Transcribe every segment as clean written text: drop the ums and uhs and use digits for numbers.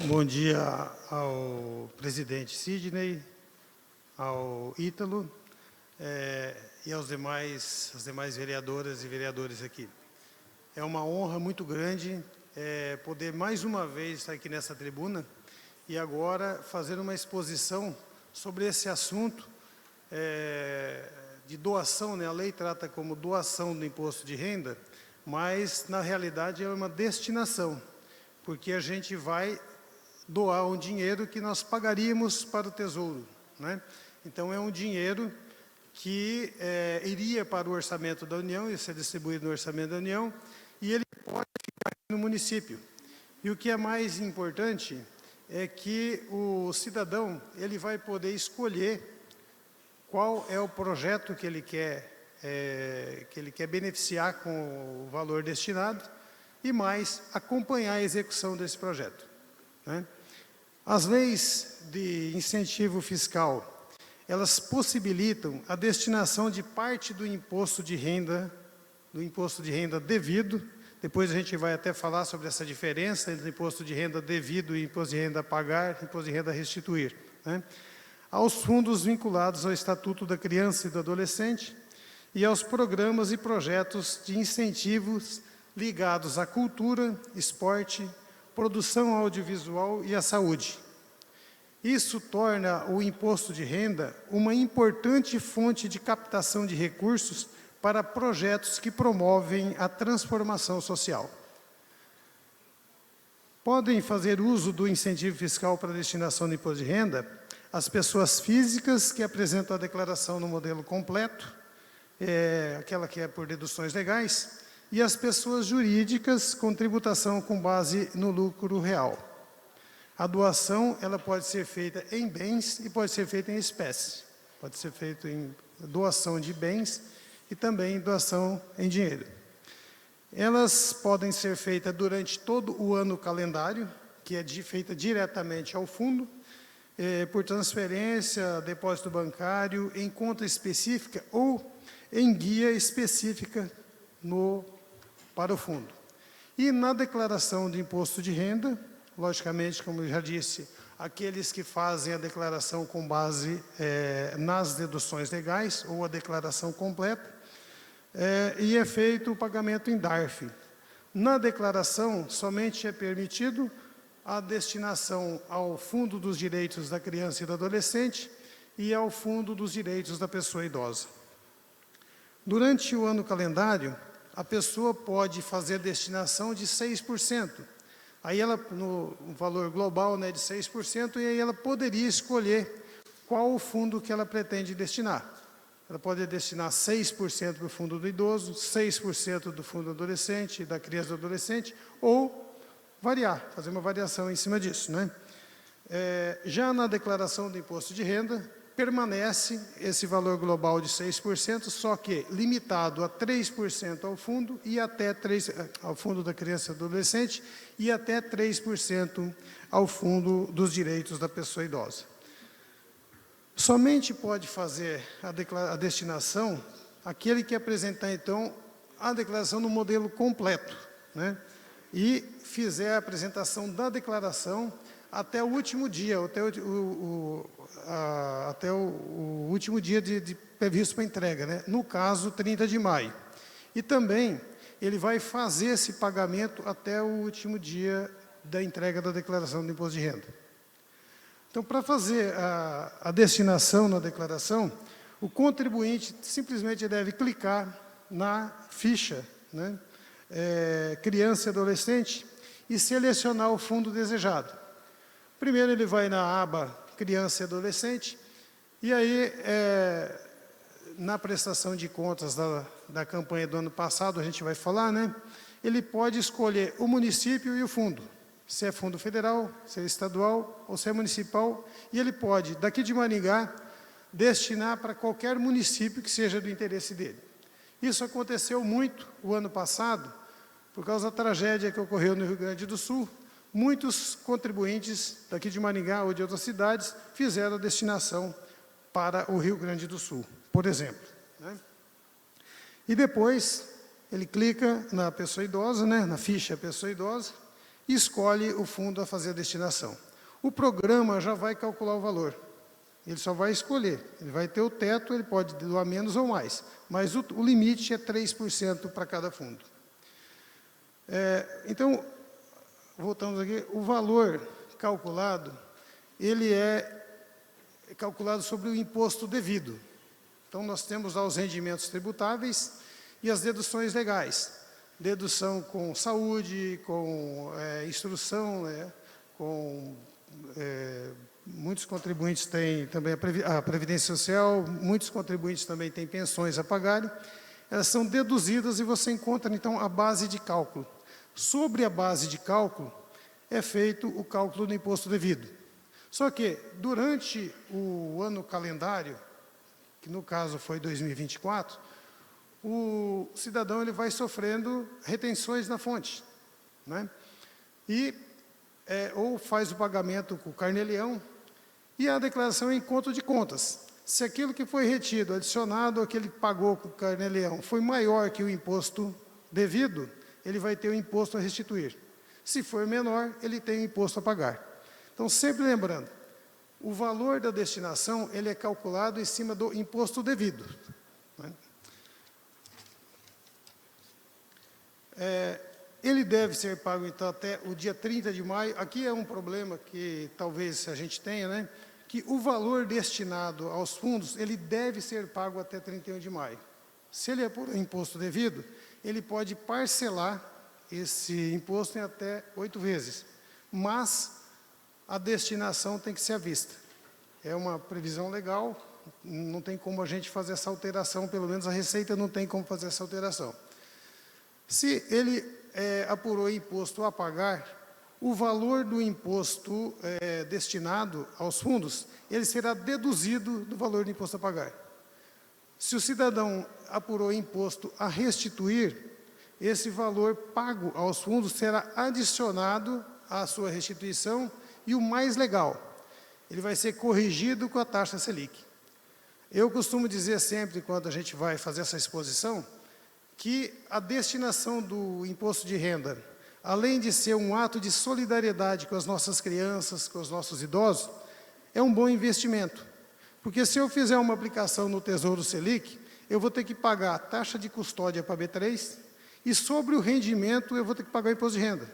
Bom dia ao presidente Sidney, ao Ítalo e às demais vereadoras e vereadores aqui. É uma honra muito grande poder mais uma vez estar aqui nessa tribuna e agora fazer uma exposição sobre esse assunto de doação, né? A lei trata como doação do imposto de renda, mas na realidade é uma destinação, porque a gente vai doar um dinheiro que nós pagaríamos para o Tesouro, né? Então é um dinheiro que iria para o orçamento da União, e ser distribuído no orçamento da União, e ele pode ficar aqui no município. E o que é mais importante é que o cidadão ele vai poder escolher qual é o projeto que ele quer beneficiar com o valor destinado e mais acompanhar a execução desse projeto, né? As leis de incentivo fiscal, elas possibilitam a destinação de parte do imposto de renda devido. Depois a gente vai até falar sobre essa diferença entre imposto de renda devido e imposto de renda a pagar, imposto de renda a restituir, né? Aos fundos vinculados ao Estatuto da Criança e do Adolescente e aos programas e projetos de incentivos ligados à cultura, esporte, produção audiovisual e à saúde. Isso torna o imposto de renda uma importante fonte de captação de recursos para projetos que promovem a transformação social. Podem fazer uso do incentivo fiscal para destinação de imposto de renda as pessoas físicas que apresentam a declaração no modelo completo, aquela que é por deduções legais, e as pessoas jurídicas com tributação com base no lucro real. A doação ela pode ser feita em bens e pode ser feita em espécie. Pode ser feita em doação de bens e também doação em dinheiro. Elas podem ser feitas durante todo o ano calendário, que é feita diretamente ao fundo, por transferência, depósito bancário, em conta específica ou em guia específica para o fundo. E na declaração de imposto de renda, logicamente, como eu já disse, aqueles que fazem a declaração com base nas deduções legais ou a declaração completa, e é feito o pagamento em DARF. Na declaração, somente é permitido a destinação ao Fundo dos Direitos da Criança e do Adolescente e ao Fundo dos Direitos da Pessoa Idosa. Durante o ano calendário, a pessoa pode fazer destinação de 6%. Aí ela, no valor global, né, de 6%, e aí ela poderia escolher qual o fundo que ela pretende destinar. Ela pode destinar 6% para o fundo do idoso, 6% do fundo do adolescente, da criança e do adolescente, ou variar, fazer uma variação em cima disso, né? Já na declaração do imposto de renda, permanece esse valor global de 6%, só que limitado a 3% ao fundo e até ao fundo da criança e do adolescente e até 3% ao fundo dos direitos da pessoa idosa. Somente pode fazer a destinação aquele que apresentar, então, a declaração no modelo completo, né? E fizer a apresentação da declaração até o último dia, até o último dia previsto para entrega, né? No caso, 30 de maio. E também ele vai fazer esse pagamento até o último dia da entrega da declaração do imposto de renda. Então, para fazer a destinação na declaração, o contribuinte simplesmente deve clicar na ficha, né? Criança e adolescente, e selecionar o fundo desejado. Primeiro ele vai na aba Criança e Adolescente, e aí, na prestação de contas da campanha do ano passado, a gente vai falar, né? Ele pode escolher o município e o fundo, se é fundo federal, se é estadual ou se é municipal, e ele pode, daqui de Maringá, destinar para qualquer município que seja do interesse dele. Isso aconteceu muito o ano passado, por causa da tragédia que ocorreu no Rio Grande do Sul. Muitos contribuintes daqui de Maringá ou de outras cidades fizeram a destinação para o Rio Grande do Sul, por exemplo, né? E depois ele clica na pessoa idosa, né, na ficha pessoa idosa, e escolhe o fundo a fazer a destinação. O programa já vai calcular o valor. Ele só vai escolher. Ele vai ter o teto, ele pode doar menos ou mais, mas o limite é 3% para cada fundo. Então, voltamos aqui, o valor calculado, ele é calculado sobre o imposto devido. Então, nós temos lá os rendimentos tributáveis e as deduções legais. Dedução com saúde, com instrução, né, com... muitos contribuintes têm também a Previdência Social, muitos contribuintes também têm pensões a pagarem. Elas são deduzidas e você encontra, então, a base de cálculo. Sobre a base de cálculo, é feito o cálculo do imposto devido. Só que, durante o ano calendário, que no caso foi 2024, o cidadão ele vai sofrendo retenções na fonte, né? E ou faz o pagamento com o carnê-leão, e a declaração é em conta de contas. Se aquilo que foi retido, adicionado ao que ele pagou com o carnê-leão, foi maior que o imposto devido, ele vai ter o imposto a restituir. Se for menor, ele tem o imposto a pagar. Então, sempre lembrando, o valor da destinação ele é calculado em cima do imposto devido, né? Ele deve ser pago, então, até o dia 30 de maio. Aqui é um problema que talvez a gente tenha, né? Que o valor destinado aos fundos, ele deve ser pago até 31 de maio. Se ele é por imposto devido, ele pode parcelar esse imposto em até 8 vezes. Mas a destinação tem que ser à vista. É uma previsão legal, não tem como a gente fazer essa alteração, pelo menos a Receita não tem como fazer essa alteração. Se ele apurou imposto a pagar, o valor do imposto destinado aos fundos, ele será deduzido do valor do imposto a pagar. Se o cidadão apurou imposto a restituir, esse valor pago aos fundos será adicionado à sua restituição e o mais legal, ele vai ser corrigido com a taxa Selic. Eu costumo dizer sempre, quando a gente vai fazer essa exposição, que a destinação do imposto de renda, além de ser um ato de solidariedade com as nossas crianças, com os nossos idosos, é um bom investimento. Porque se eu fizer uma aplicação no Tesouro Selic, eu vou ter que pagar a taxa de custódia para a B3 e sobre o rendimento eu vou ter que pagar o imposto de renda.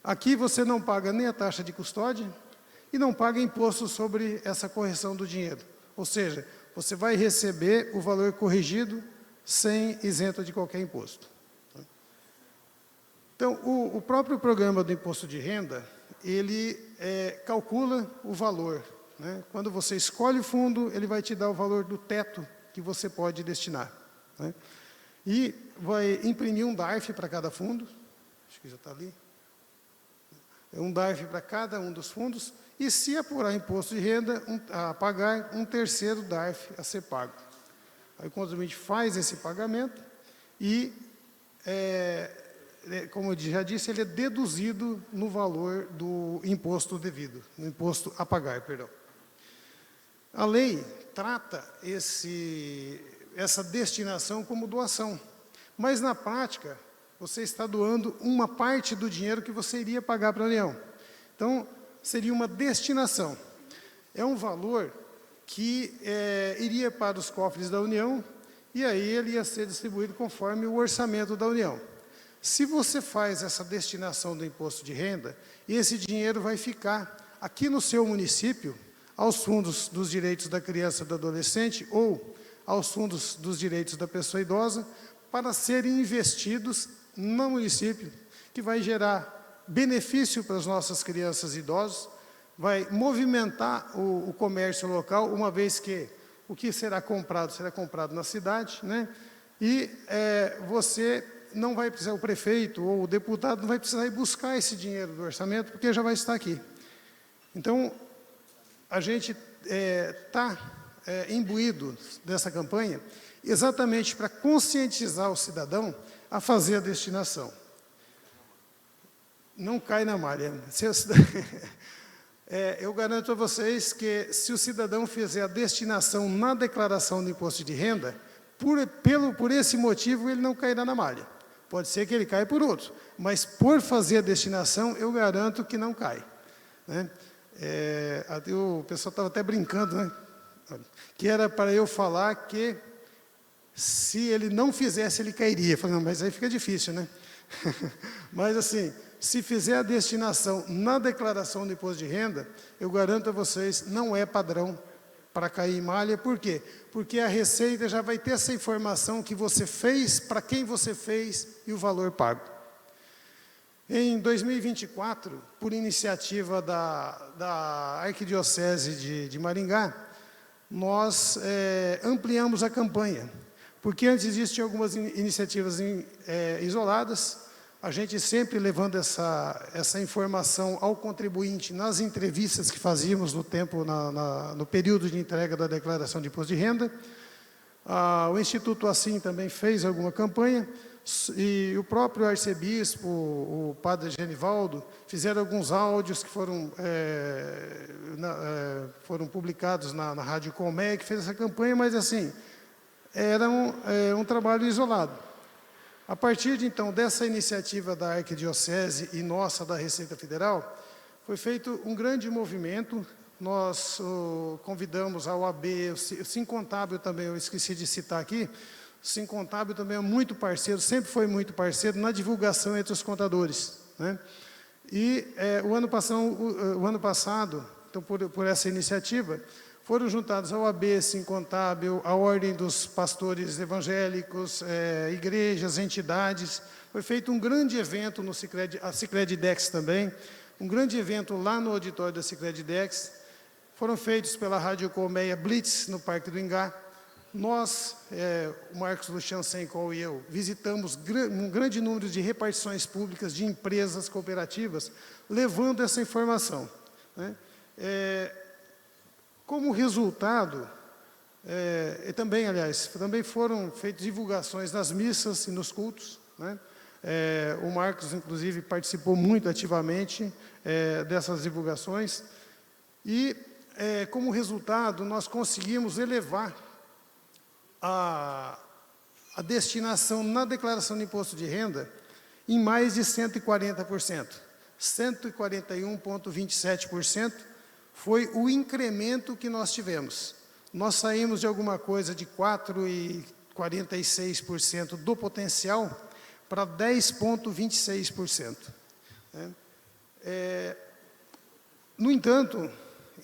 Aqui você não paga nem a taxa de custódia e não paga imposto sobre essa correção do dinheiro. Ou seja, você vai receber o valor corrigido sem isento de qualquer imposto. Então, o próprio programa do imposto de renda, ele calcula o valor, né? Quando você escolhe o fundo, ele vai te dar o valor do teto que você pode destinar, né? E vai imprimir um DARF para cada fundo, acho que já está ali, um DARF para cada um dos fundos, e se apurar imposto de renda a pagar, um terceiro DARF a ser pago. Aí o contribuinte faz esse pagamento e, como eu já disse, ele é deduzido no valor do imposto devido, no imposto a pagar, perdão. A lei trata essa destinação como doação, mas na prática, você está doando uma parte do dinheiro que você iria pagar para a União. Então, seria uma destinação. É um valor que iria para os cofres da União, e aí ele ia ser distribuído conforme o orçamento da União. Se você faz essa destinação do imposto de renda, esse dinheiro vai ficar aqui no seu município, aos fundos dos direitos da criança e do adolescente, ou aos fundos dos direitos da pessoa idosa, para serem investidos no município, que vai gerar benefício para as nossas crianças e idosos, vai movimentar o comércio local, uma vez que o que será comprado na cidade, né? E você não vai precisar, o prefeito ou o deputado não vai precisar ir buscar esse dinheiro do orçamento, porque já vai estar aqui. Então, a gente está imbuído dessa campanha exatamente para conscientizar o cidadão a fazer a destinação. Não cai na malha. Eu garanto a vocês que, se o cidadão fizer a destinação na declaração do imposto de renda, por esse motivo, ele não cairá na malha. Pode ser que ele caia por outro, mas por fazer a destinação, eu garanto que não cai, né? O pessoal estava até brincando, né? Que era para eu falar que se ele não fizesse, ele cairia. Eu falei, não, mas aí fica difícil, né? Mas assim, se fizer a destinação na declaração do imposto de renda, eu garanto a vocês, não é padrão para cair em malha. Por quê? Porque a Receita já vai ter essa informação que você fez, para quem você fez e o valor pago. Em 2024, por iniciativa da Arquidiocese de Maringá, nós ampliamos a campanha, porque antes disso tinha algumas iniciativas isoladas, a gente sempre levando essa informação ao contribuinte nas entrevistas que fazíamos no período de entrega da declaração de imposto de renda. O Instituto Assim também fez alguma campanha, e o próprio arcebispo, o padre Genivaldo, fizeram alguns áudios que foram publicados na Rádio Colmeia, que fez essa campanha, mas assim, era um trabalho isolado. A partir de então dessa iniciativa da Arquidiocese e nossa da Receita Federal, foi feito um grande movimento. Nós convidamos a OAB, o Sincontábil também, eu esqueci de citar aqui, o Sincontábil também é muito parceiro, sempre foi muito parceiro na divulgação entre os contadores, né? E o ano passado, então por essa iniciativa, foram juntados a OAB, Sincontábil, a Ordem dos Pastores Evangélicos, igrejas, entidades. Foi feito um grande evento no Sicredi, a Sicredi-Dex também, um grande evento lá no auditório da Sicredi-Dex. Foram feitos pela Rádio Colmeia Blitz, no Parque do Ingá. Nós, o Marcos Luciano Sencol e eu, visitamos um grande número de repartições públicas, de empresas cooperativas, levando essa informação, né? Como resultado, também, aliás, também foram feitas divulgações nas missas e nos cultos, né? O Marcos, inclusive, participou muito ativamente dessas divulgações. E, como resultado, nós conseguimos elevar a destinação na declaração de imposto de renda em mais de 140%. 141,27% foi o incremento que nós tivemos. Nós saímos de alguma coisa de 4,46% do potencial para 10,26%. No entanto,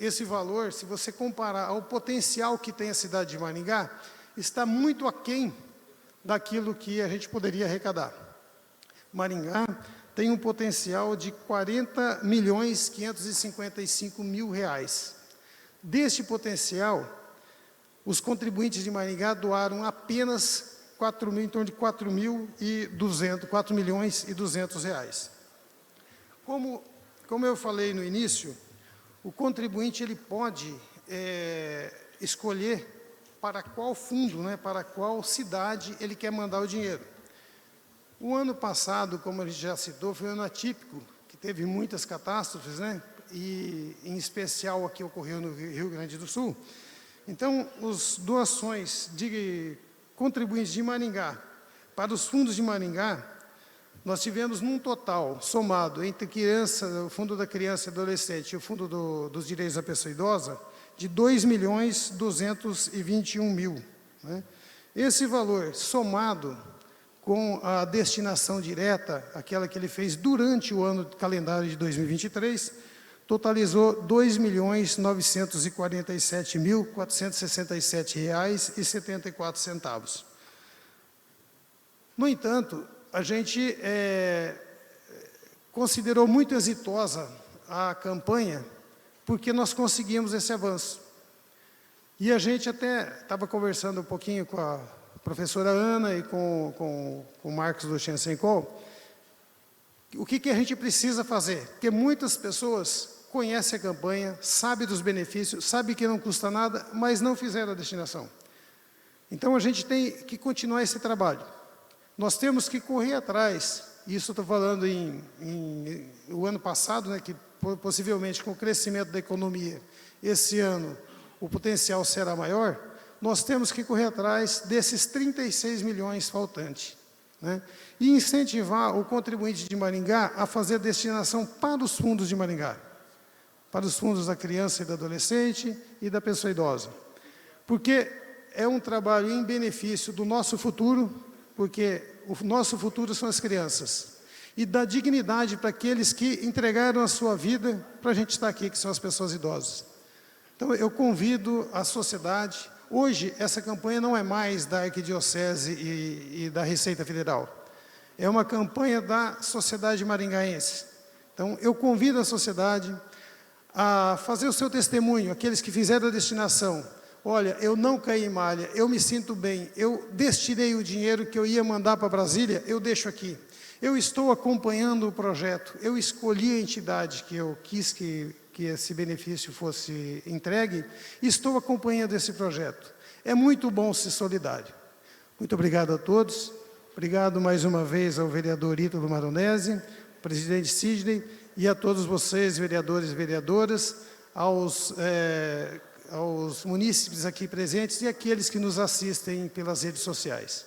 esse valor, se você comparar ao potencial que tem a cidade de Maringá, está muito aquém daquilo que a gente poderia arrecadar. Maringá tem um potencial de R$40.555.000. Deste potencial, os contribuintes de Maringá doaram apenas em torno de R$4.200.000. Como eu falei no início, o contribuinte ele pode escolher para qual fundo, né, para qual cidade ele quer mandar o dinheiro. O ano passado, como a gente já citou, foi um ano atípico, que teve muitas catástrofes, né? E, em especial, aqui ocorreu no Rio Grande do Sul. Então, as doações de contribuintes de Maringá para os fundos de Maringá, nós tivemos num total, somado entre o Fundo da Criança e Adolescente e o Fundo dos Direitos da Pessoa Idosa, de R$2.221.000, né? Esse valor, somado com a destinação direta, aquela que ele fez durante o ano calendário de 2023, totalizou R$2.947.467,74. No entanto, a gente considerou muito exitosa a campanha, porque nós conseguimos esse avanço. E a gente até estava conversando um pouquinho com a professora Ana e com o Marcos Luciano Sencol, o que a gente precisa fazer? Porque muitas pessoas conhecem a campanha, sabem dos benefícios, sabem que não custa nada, mas não fizeram a destinação. Então, a gente tem que continuar esse trabalho. Nós temos que correr atrás, isso estou falando o ano passado, né, que possivelmente com o crescimento da economia, esse ano o potencial será maior, nós temos que correr atrás desses 36 milhões faltantes, né? E incentivar o contribuinte de Maringá a fazer a destinação para os fundos de Maringá, para os fundos da criança e do adolescente e da pessoa idosa. Porque é um trabalho em benefício do nosso futuro, porque o nosso futuro são as crianças. E dá dignidade para aqueles que entregaram a sua vida para a gente estar aqui, que são as pessoas idosas. Então, eu convido a sociedade. Hoje, essa campanha não é mais da Arquidiocese e da Receita Federal. É uma campanha da sociedade maringaense. Então, eu convido a sociedade a fazer o seu testemunho, aqueles que fizeram a destinação. Olha, eu não caí em malha, eu me sinto bem, eu destinei o dinheiro que eu ia mandar para Brasília, eu deixo aqui. Eu estou acompanhando o projeto, eu escolhi a entidade que eu quis que esse benefício fosse entregue, e estou acompanhando esse projeto. É muito bom ser solidário. Muito obrigado a todos, obrigado mais uma vez ao vereador Ítalo Maronese, presidente Sidney, e a todos vocês, vereadores e vereadoras, aos munícipes aqui presentes e aqueles que nos assistem pelas redes sociais.